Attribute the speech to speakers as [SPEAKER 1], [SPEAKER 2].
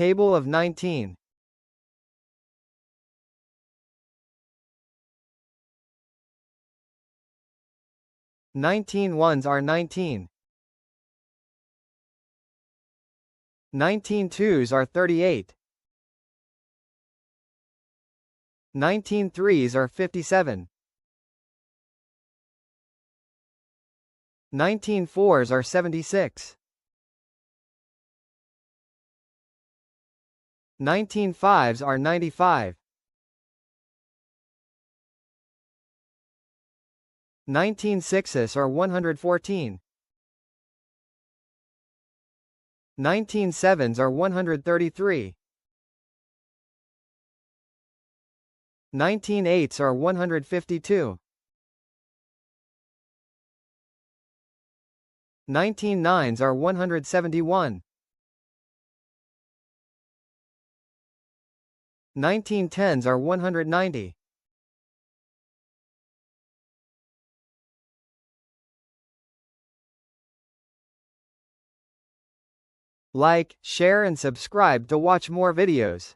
[SPEAKER 1] Table of 19. 19 ones are 19. 19 twos are 38. 19 threes are 57. 19 fours are 76. 19 fives are 95. 19 sixes are 114. 19 sevens are 133. 19 eights are 152. 19 nines are 171. 19 tens are 190. Like, share and subscribe to watch more videos.